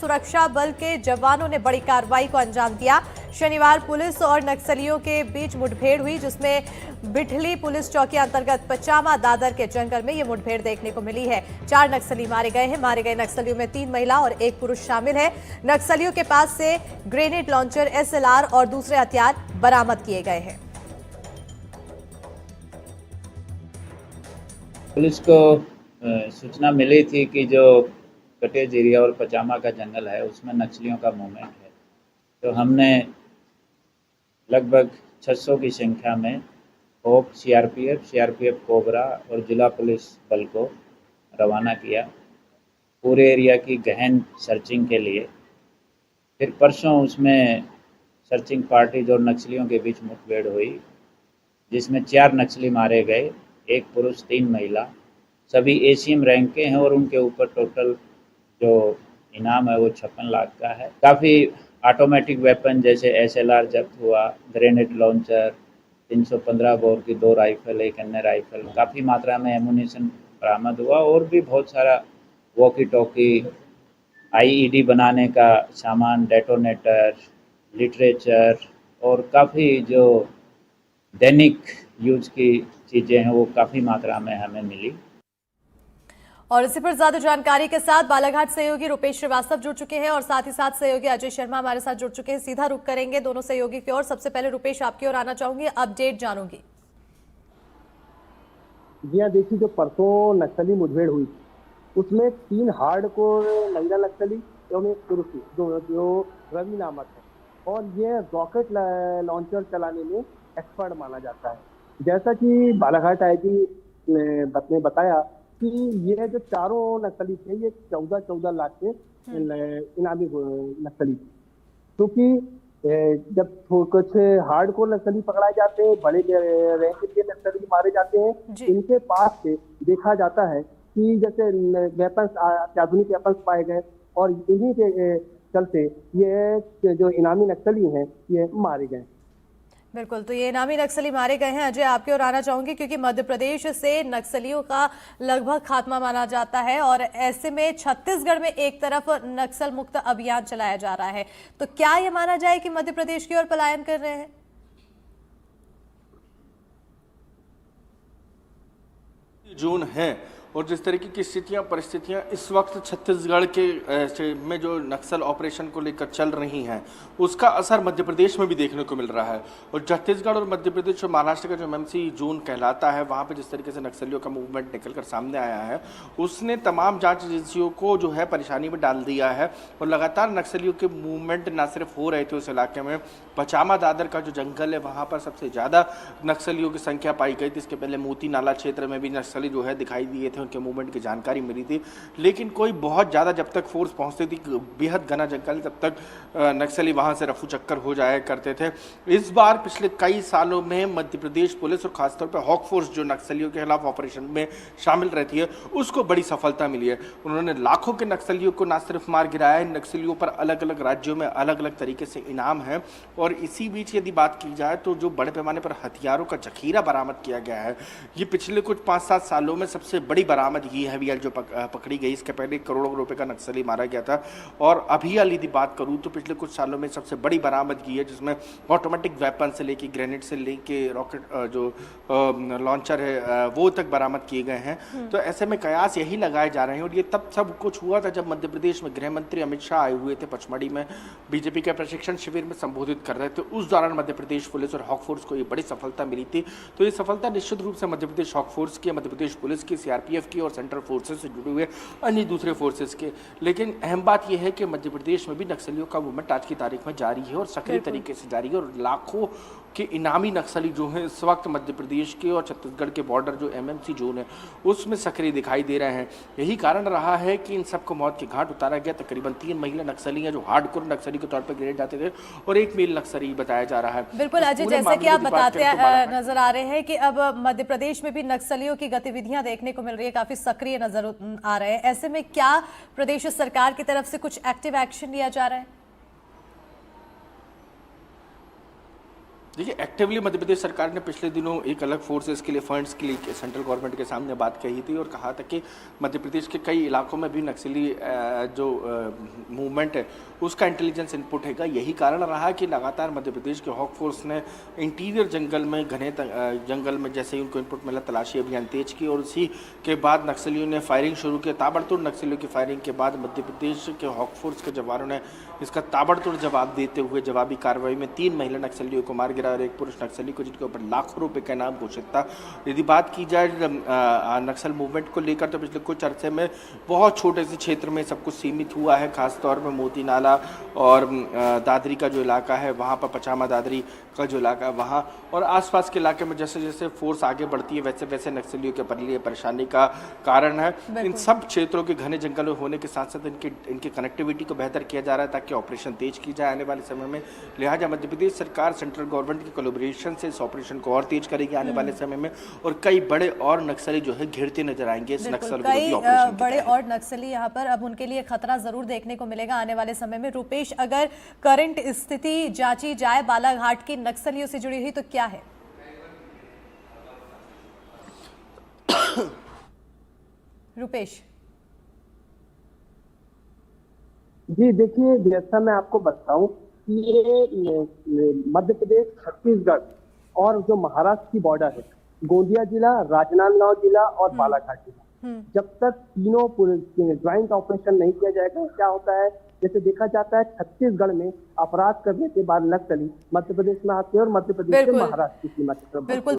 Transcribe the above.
सुरक्षा बल के जवानों ने बड़ी कार्रवाई को अंजाम दिया। शनिवार पुलिस और नक्सलियों के बीच मुठभेड़ हुई, जिसमें बिठली पुलिस चौकी अंतर्गत पचामा दादर के जंगल में ये मुठभेड़ देखने को मिली है। 4 नक्सली मारे गए हैं। मारे गए नक्सलियों में 3 महिला और 1 पुरुष शामिल है। नक्सलियों के पास से ग्रेनेड लॉन्चर, SLR और दूसरे हथियार बरामद किए गए हैं। पुलिस को सूचना मिली थी कि जो कटेज एरिया और पचामा का जंगल है उसमें नक्सलियों का मूवमेंट है, तो हमने लगभग 600 की संख्या में होप, सीआरपीएफ कोबरा और जिला पुलिस बल को रवाना किया पूरे एरिया की गहन सर्चिंग के लिए। फिर परसों उसमें सर्चिंग पार्टी और नक्सलियों के बीच मुठभेड़ हुई, जिसमें 4 नक्सली मारे गए, 1 पुरुष 3 महिला। सभी एसीएम रैंक के हैं और उनके ऊपर टोटल जो इनाम है वो 56 लाख का है। काफ़ी ऑटोमेटिक वेपन जैसे SLR जब्त हुआ, ग्रेनेड लॉन्चर, 315 बोर की 2 राइफल, 1 अन्य राइफल, काफ़ी मात्रा में एमुनिशन बरामद हुआ और भी बहुत सारा वॉकी टॉकी, IED बनाने का सामान, डेटोनेटर, लिटरेचर और काफ़ी जो दैनिक यूज की चीज़ें हैं वो काफ़ी मात्रा में हमें मिली। और इसी पर ज्यादा जानकारी के साथ बालाघाट सहयोगी रुपेश श्रीवास्तव जुड़ चुके हैं और साथ ही साथ सहयोगी अजय शर्मा हमारे साथ जुड़ चुके हैं। सीधा रुख करेंगे दोनों सहयोगी की ओर। सबसे पहले रुपेश, आपकी ओर आना चाहूंगी, अपडेट जानूंगी। जी हाँ, देखिए, जो परसों नक्सली मुठभेड़ हुई उसमें 3 हार्डकोर महिला नक्सली एवं 1 पुरुष जो रवि नामक है, और ये रॉकेट लॉन्चर चलाने में एक्सपर्ट माना जाता है। जैसा कि बालाघाट आईजी ने बताया कि ये जो चारों नक्सली थे ये 14 लाख के इनामी नक्सली, क्योंकि जब कुछ हार्डकोर नक्सली पकड़ाए जाते हैं, बड़े रैंक के नक्सली मारे जाते हैं, इनके पास से देखा जाता है कि जैसे वेपन्स, अत्याधुनिक वेपन्स पाए गए और इन्हीं के चलते ये जो इनामी नक्सली हैं ये मारे गए। बिल्कुल, तो ये इनामी नक्सली मारे गए हैं। अजय, आपकी ओर आना चाहूंगी, क्योंकि मध्य प्रदेश से नक्सलियों का लगभग खात्मा माना जाता है और ऐसे में छत्तीसगढ़ में एक तरफ नक्सल मुक्त अभियान चलाया जा रहा है, तो क्या ये माना जाए कि मध्य प्रदेश की ओर पलायन कर रहे हैं? जोन है और जिस तरीके की स्थितियां परिस्थितियां इस वक्त छत्तीसगढ़ के में जो नक्सल ऑपरेशन को लेकर चल रही हैं उसका असर मध्य प्रदेश में भी देखने को मिल रहा है। और छत्तीसगढ़ और मध्य प्रदेश और महाराष्ट्र का जो MMC जोन कहलाता है, वहाँ पे जिस तरीके से नक्सलियों का मूवमेंट निकल कर सामने आया है उसने तमाम जांच एजेंसियों को जो है परेशानी में डाल दिया है। और लगातार नक्सलियों के मूवमेंट ना सिर्फ हो रहे थे उस इलाके में, पचामा दादर का जो जंगल है वहाँ पर सबसे ज़्यादा नक्सलियों की संख्या पाई गई थी। इसके पहले मोती नाला क्षेत्र में भी नक्सली जो है दिखाई दिए थे, उनके मूवमेंट की जानकारी मिली थी, लेकिन कोई बहुत ज़्यादा जब तक फोर्स पहुंचती थी, बेहद घना जंगल, तब तक नक्सली वहां से रफू चक्कर हो जाया करते थे। इस बार पिछले कई सालों में मध्य प्रदेश पुलिस और खासतौर पर हॉक फोर्स जो नक्सलियों के खिलाफ ऑपरेशन में शामिल रहती है उसको बड़ी सफलता मिली है। उन्होंने लाखों के नक्सलियों को न सिर्फ मार गिराया है, नक्सलियों पर अलग अलग राज्यों में अलग अलग तरीके से इनाम है। और इसी बीच यदि बात की जाए तो जो बड़े पैमाने पर हथियारों का जखीरा बरामद किया गया है, ये पिछले कुछ 5-7 सालों में सबसे बड़ी बरामदगी है अभी जो पकड़ी गई। इसके पहले करोड़ों रुपए का नक्सली मारा गया था। और अभी यदि बात करूं तो पिछले कुछ सालों में सबसे बड़ी बरामदगी है, जिसमें ऑटोमेटिक वेपन से लेके ग्रेनेड से लेके रॉकेट जो लॉन्चर है वो तक बरामद किए गए हैं। तो ऐसे में कयास यही लगाए जा रहे हैं। और ये तब सब कुछ हुआ था जब मध्य प्रदेश में गृह मंत्री अमित शाह आए हुए थे पचमढ़ी में, बीजेपी के प्रशिक्षण शिविर में संबोधित कर रहे थे। उस दौरान मध्य प्रदेश पुलिस और हॉक फोर्स को ये बड़ी सफलता मिली थी। तो ये सफलता निश्चित रूप से मध्य प्रदेश हॉक फोर्स की, मध्य प्रदेश पुलिस की, CRPF की और सेंट्रल फोर्सेस से जुड़े हुए अन्य दूसरे फोर्सेस के। लेकिन अहम बात यह है कि मध्य प्रदेश में भी नक्सलियों का मूवमेंट आज की तारीख में जारी है और सक्रिय तरीके से जारी है। और लाखों के इनामी नक्सली जो हैं इस वक्त मध्य प्रदेश के और छत्तीसगढ़ के बॉर्डर जो MMC जोन है उसमें सक्रिय दिखाई दे रहे हैं। यही कारण रहा है कि इन सबको मौत के घाट उतारा गया। तकरीबन 3 महिला नक्सली हैं जो हार्डकोर नक्सली के तौर पर गिरे जाते थे और 1 मेल नक्सली बताया जा रहा है। बिल्कुल अजय, जैसा कि आप बताते नजर आ रहे हैं कि अब मध्य प्रदेश में भी नक्सलियों की गतिविधियां देखने को मिल रही है, काफी सक्रिय नजर आ रहे हैं। ऐसे में क्या प्रदेश सरकार की तरफ से कुछ एक्टिव एक्शन लिया जा रहा है? देखिए, एक्टिवली मध्य प्रदेश सरकार ने पिछले दिनों एक अलग फोर्सेस के लिए, फंड्स के लिए सेंट्रल गवर्नमेंट के सामने बात कही थी और कहा था कि मध्य प्रदेश के कई इलाकों में भी नक्सली जो मूवमेंट है उसका इंटेलिजेंस इनपुट हैगा। यही कारण रहा कि लगातार मध्य प्रदेश के हॉक फोर्स ने इंटीरियर जंगल में, घने जंगल में जैसे ही उनको इनपुट मिला तलाशी अभियान तेज की और उसी के बाद नक्सलियों ने फायरिंग शुरू की। ताबड़तोड़ नक्सलियों की फायरिंग के बाद मध्य प्रदेश के हॉक फोर्स के जवानों ने इसका ताबड़तोड़ जवाब देते हुए जवाबी कार्रवाई में 3 महिला नक्सलियों को मार गिरा और एक पुरुष नक्सली को, जिनके ऊपर लाखों रुपए का इनाम घोषित था। यदि बात की जाए नक्सल मूवमेंट को लेकर तो पिछले कुछ अरसे में बहुत छोटे से क्षेत्र में सब कुछ सीमित हुआ है, खासतौर पर मोती नाला और दादरी का जो इलाका है वहाँ पर, पचामा दादरी का जो इलाका है वहाँ और आसपास के इलाके में जैसे जैसे फोर्स आगे बढ़ती है वैसे वैसे नक्सलियों के लिए परेशानी का कारण है। इन सब क्षेत्रों के घने जंगल में होने के साथ साथ इनकी कनेक्टिविटी को बेहतर किया जा रहा है ताकि ऑपरेशन तेज की जाए आने वाले समय में। लिहाजा मध्य प्रदेश सरकार सेंट्रल गवर्नमेंट की कोलैबोरेशन से इस ऑपरेशन को और तेज करेगी आने वाले समय में और कई बड़े और नक्सली जो है घिरते नजर आएंगे इस नक्सल विरोधी ऑपरेशन। बड़े और नक्सली यहाँ पर अब उनके लिए खतरा जरूर देखने को मिलेगा आने वाले समय में। रूपेश, अगर करंट स्थिति जांची जाए बालाघाट की नक्सलियों से जुड़ी हुई तो क्या है? रूपेश जी देखिए, जैसा मैं आपको बताऊं कि ये मध्य प्रदेश, छत्तीसगढ़ और जो महाराष्ट्र की बॉर्डर है, गोंदिया जिला, राजनांदगांव जिला और बालाघाट जिला, जब तक तीनों ज्वाइंट ऑपरेशन नहीं किया जाएगा, क्या होता है जैसे देखा जाता है छत्तीसगढ़ में अपराध करने के बाद नक्सली मध्य प्रदेश में आते हैं और मध्य प्रदेश से महाराष्ट्र की सीमा की तरफ।